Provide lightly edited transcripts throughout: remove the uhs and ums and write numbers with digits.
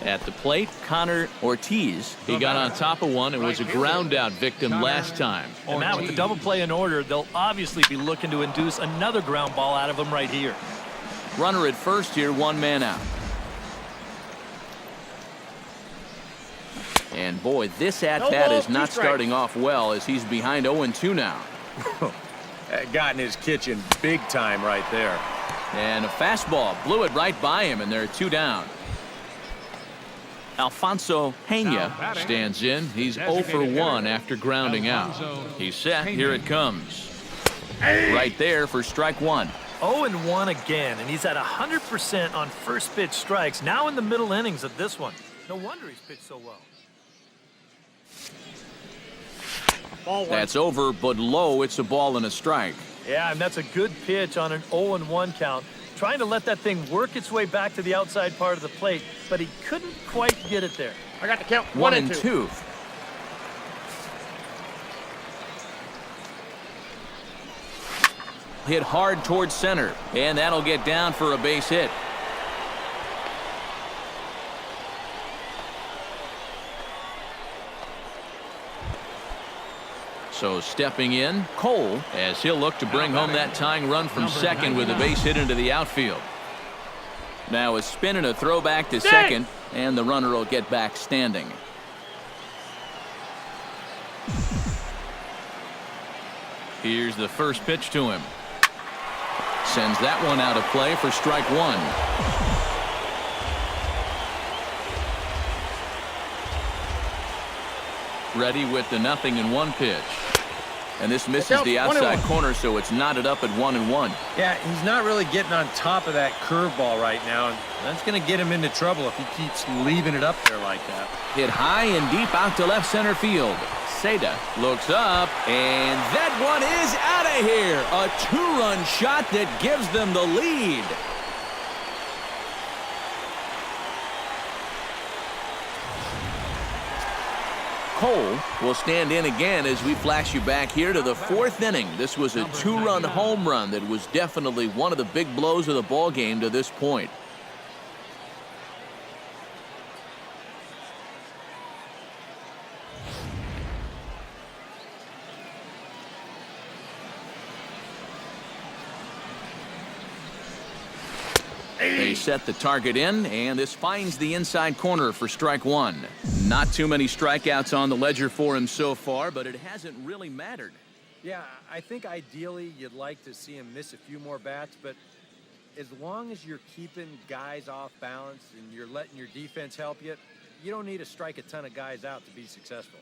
At the plate, Connor Ortiz. He got on top of one and was a ground out victim last time. And now with the double play in order, they'll obviously be looking to induce another ground ball out of him right here. Runner at first here, one man out. And boy, this at-bat is not starting off well as he's behind 0-2 now. Got in his kitchen big time right there. And a fastball blew it right by him, and there are two down. Alfonso Pena stands in. He's 0 for 1 after grounding out. He's set. Here it comes. Right there for strike one. 0-1 again, and he's at 100% on first pitch strikes. Now in the middle innings of this one. No wonder he's pitched so well. That's over, but low. It's a ball and a strike. Yeah, and that's a good pitch on an 0-1 count. Trying to let that thing work its way back to the outside part of the plate, but he couldn't quite get it there. I got the count. 1-2. Hit hard towards center, and that'll get down for a base hit. So stepping in, Cole, as he'll look to bring home that tying run from second with a base hit into the outfield. Now a spin and a throw back to second, and the runner will get back standing. Here's the first pitch to him. Sends that one out of play for strike one. Ready with the 0-1 pitch. And this misses the outside corner, so it's knotted up at 1-1. Yeah, he's not really getting on top of that curveball right now, and that's going to get him into trouble if he keeps leaving it up there like that. Hit high and deep out to left center field. Seda looks up, and that one is out of here. A two-run shot that gives them the lead. Cole will stand in again as we flash you back here to the fourth inning. This was a two-run home run that was definitely one of the big blows of the ball game to this point. They set the target in, and this finds the inside corner for strike one. Not too many strikeouts on the ledger for him so far, but it hasn't really mattered. Yeah, I think ideally you'd like to see him miss a few more bats, but as long as you're keeping guys off balance and you're letting your defense help you, you don't need to strike a ton of guys out to be successful.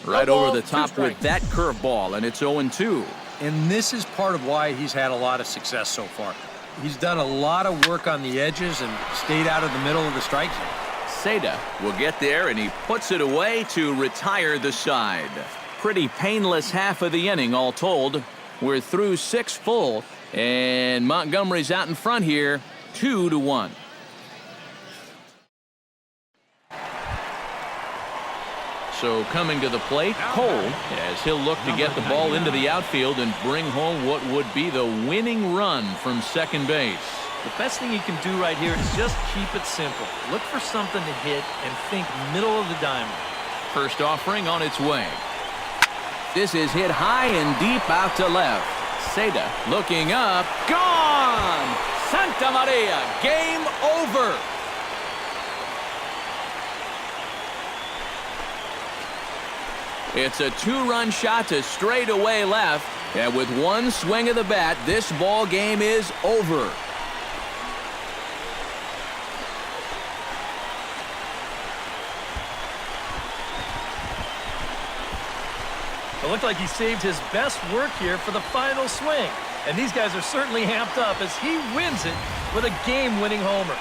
Right over the top with that curveball, and it's 0-2. And this is part of why he's had a lot of success so far. He's done a lot of work on the edges and stayed out of the middle of the strike zone. Seda will get there, and he puts it away to retire the side. Pretty painless half of the inning, all told. We're through 6 full, and Montgomery's out in front here, 2-1. So coming to the plate, Cole, as he'll look to get the ball into the outfield and bring home what would be the winning run from second base. The best thing you can do right here is just keep it simple. Look for something to hit and think middle of the diamond. First offering on its way. This is hit high and deep out to left. Seda looking up. Gone! Santa Maria, game over. It's a two-run shot to straightaway left, and with one swing of the bat, this ball game is over. It looked like he saved his best work here for the final swing, and these guys are certainly amped up as he wins it with a game-winning homer.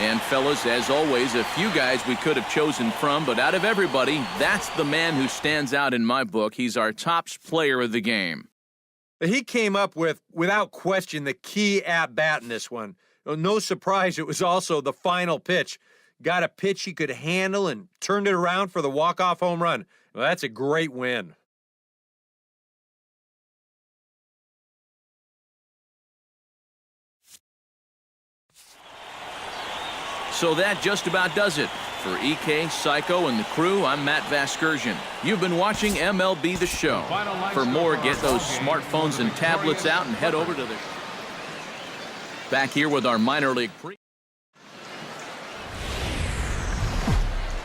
And fellas, as always, a few guys we could have chosen from, but out of everybody, that's the man who stands out in my book. He's our top player of the game. He came up with, without question, the key at-bat in this one. No surprise, it was also the final pitch. Got a pitch he could handle and turned it around for the walk-off home run. Well, that's a great win. So that just about does it. For EK, Psycho, and the crew, I'm Matt Vasgersian. You've been watching MLB The Show. For more, get those smartphones and tablets out and head over to the... Back here with our minor league pre...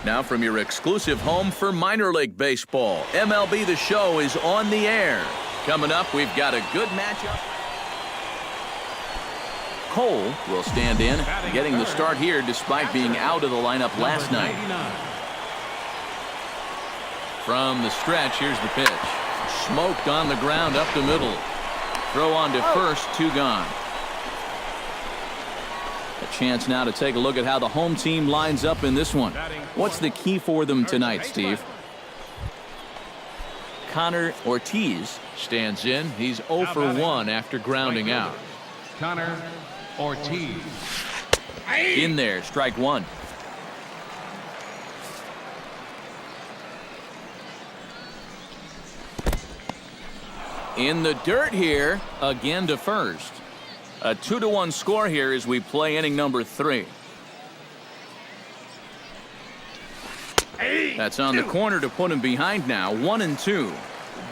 Now from your exclusive home for minor league baseball, MLB The Show is on the air. Coming up, we've got a good matchup. Cole will stand in, getting the start here despite being out of the lineup last night. From the stretch, here's the pitch. Smoked on the ground up the middle. Throw on to first, 2 gone. A chance now to take a look at how the home team lines up in this one. What's the key for them tonight, Steve? Connor Ortiz stands in. He's 0 for 1 after grounding out. Connor Ortiz. In there, strike 1. In the dirt here, again to first. A 2-1 score here as we play inning number 3. That's on the corner to put him behind now, 1-2.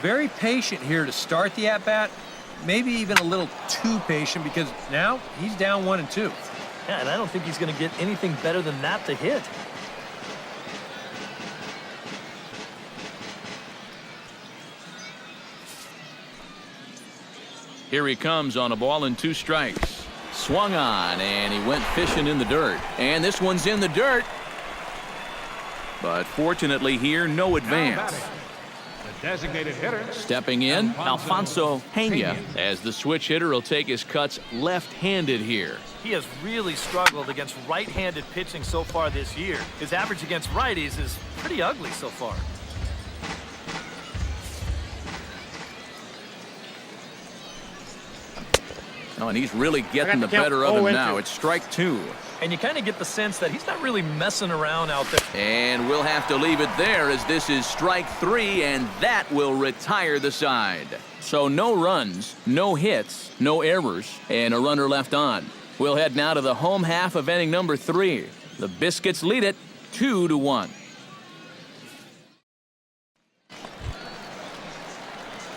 Very patient here to start the at-bat. Maybe even a little too patient because now he's down 1-2. Yeah, and I don't think he's going to get anything better than that to hit. Here he comes on a ball and 2 strikes. Swung on, and he went fishing in the dirt. And this one's in the dirt. But fortunately here, no advance. Designated hitter. Stepping in, Alfonso Pena, as the switch hitter will take his cuts left-handed here. He has really struggled against right-handed pitching so far this year. His average against righties is pretty ugly so far. Oh, and he's really getting the better of him now. It's strike 2. And you kind of get the sense that he's not really messing around out there. And we'll have to leave it there as this is strike 3, and that will retire the side. So no runs, no hits, no errors, and a runner left on. We'll head now to the home half of inning number 3. The Biscuits lead it 2-1.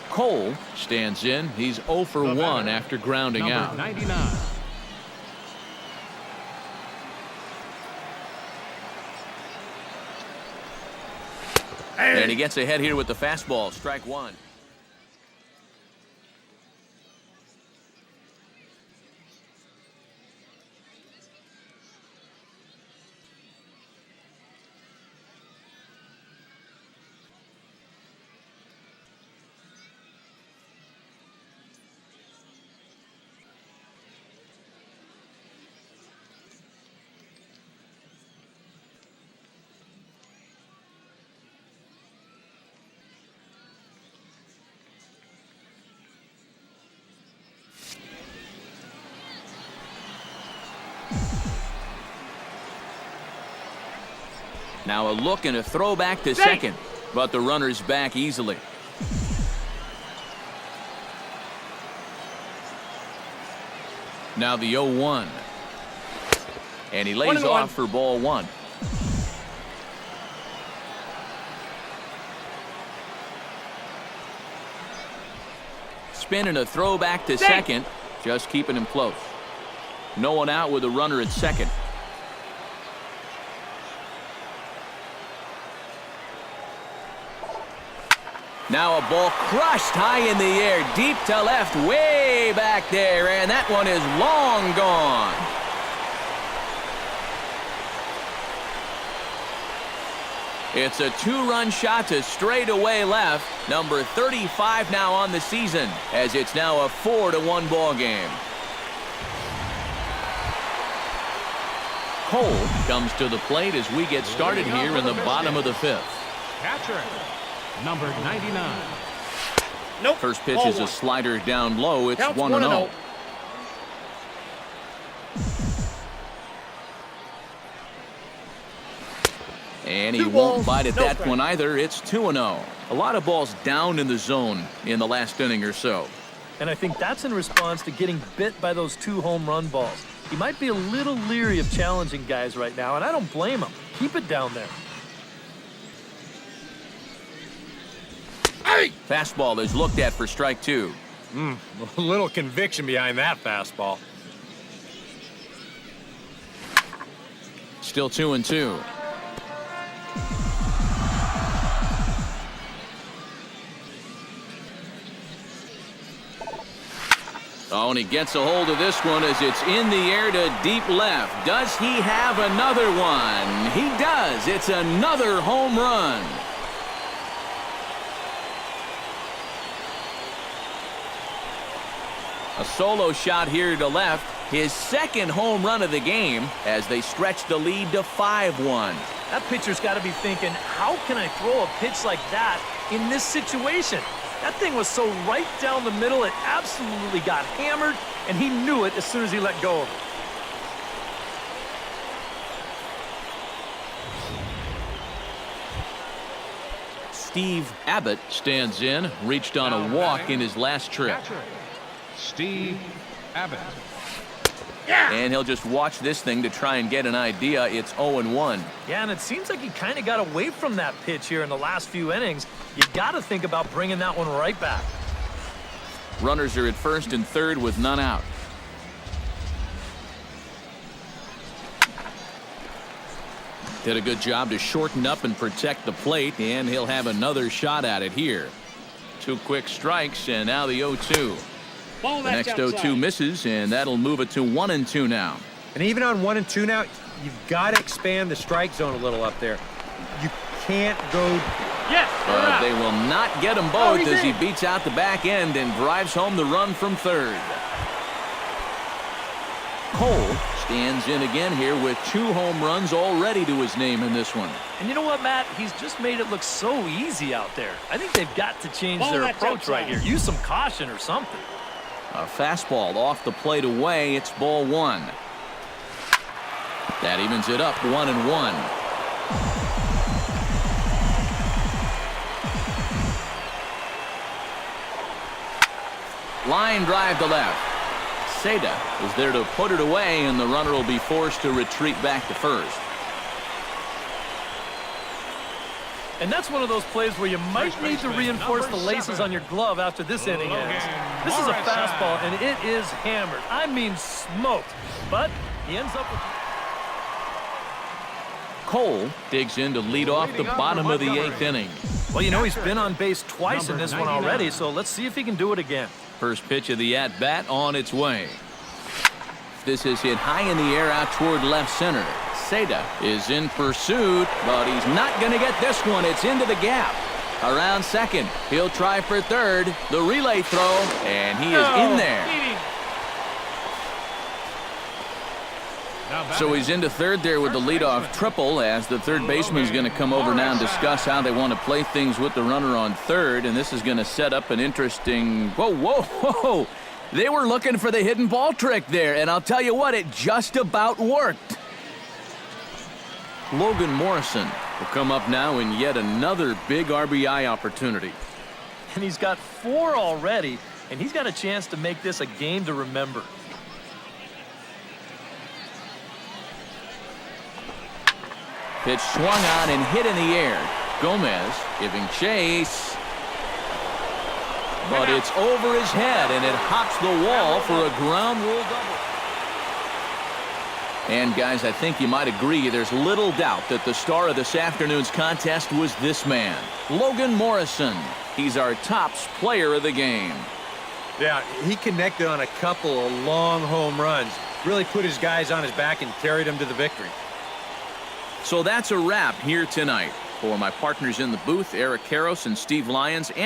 Cole stands in. He's 0 for 1 after grounding out. 99. And he gets ahead here with the fastball, strike 1. Now a look and a throw back to second, but the runner's back easily. Now the 0-1. And he lays off for ball 1. Spin and a throw back to second, just keeping him close. No one out with a runner at second. Now a ball crushed high in the air, deep to left, way back there, and that one is long gone. It's a 2-run shot to straightaway left. Number 35 now on the season, as it's now a 4-1 ball game. Cole comes to the plate as we get started here in the bottom of the 5th. Catcher, number 99. Nope. First pitch is a slider down low. It's Counts 1-0. And he won't bite at that one either. It's 2-0. A lot of balls down in the zone in the last inning or so. And I think that's in response to getting bit by those 2 home run balls. He might be a little leery of challenging guys right now, and I don't blame him. Keep it down there. Hey! Fastball is looked at for strike 2. A little conviction behind that fastball. Still 2-2. Oh, and he gets a hold of this one as it's in the air to deep left. Does he have another one? He does. It's another home run. A solo shot here to left. His second home run of the game as they stretch the lead to 5-1. That pitcher's got to be thinking, how can I throw a pitch like that in this situation? That thing was so right down the middle, it absolutely got hammered, and he knew it as soon as he let go of it. Steve Abbott stands in, reached on a walk in his last trip. Catcher, Steve Abbott. And he'll just watch this thing to try and get an idea. It's 0-1. Yeah, and it seems like he kind of got away from that pitch here in the last few innings. You got to think about bringing that one right back. Runners are at first and third with none out. Did a good job to shorten up and protect the plate, and he'll have another shot at it here. 2 quick strikes, and now the 0-2. The next 0-2 misses, and that'll move it to 1-2 now. And even on 1-2 now, you've got to expand the strike zone a little up there. You can't go. Yes, But they will not get him both as he beats out the back end and drives home the run from third. Cole stands in again here with 2 home runs already to his name in this one. And you know what, Matt? He's just made it look so easy out there. I think they've got to change their approach right here. Use some caution or something. A fastball off the plate away. It's ball 1. That evens it up 1-1. Line drive to left. Seda is there to put it away, and the runner will be forced to retreat back to first. And that's one of those plays where you might need to reinforce the laces on your glove after this inning ends. This is a fastball, and it is hammered. I mean smoked. But he ends up with... Cole digs in to lead off the bottom of the 8th inning. Well, you know, he's been on base twice in this one already, so let's see if he can do it again. First pitch of the at-bat on its way. This is hit high in the air out toward left center. Seda is in pursuit, but he's not going to get this one. It's into the gap. Around second. He'll try for third. The relay throw, and he is in there. So he's into third there with the leadoff triple as the third baseman's going to come over now and discuss how they want to play things with the runner on third. And this is going to set up an interesting... Whoa. They were looking for the hidden ball trick there, and I'll tell you what, it just about worked. Logan Morrison will come up now in yet another big RBI opportunity. And he's got 4 already, and he's got a chance to make this a game to remember. Pitch swung on and hit in the air. Gomez giving chase. But it's over his head, and it hops the wall for a ground rule double. And, guys, I think you might agree there's little doubt that the star of this afternoon's contest was this man, Logan Morrison. He's our tops player of the game. Yeah, he connected on a couple of long home runs. Really put his guys on his back and carried them to the victory. So that's a wrap here tonight. For my partners in the booth, Eric Karros and Steve Lyons, and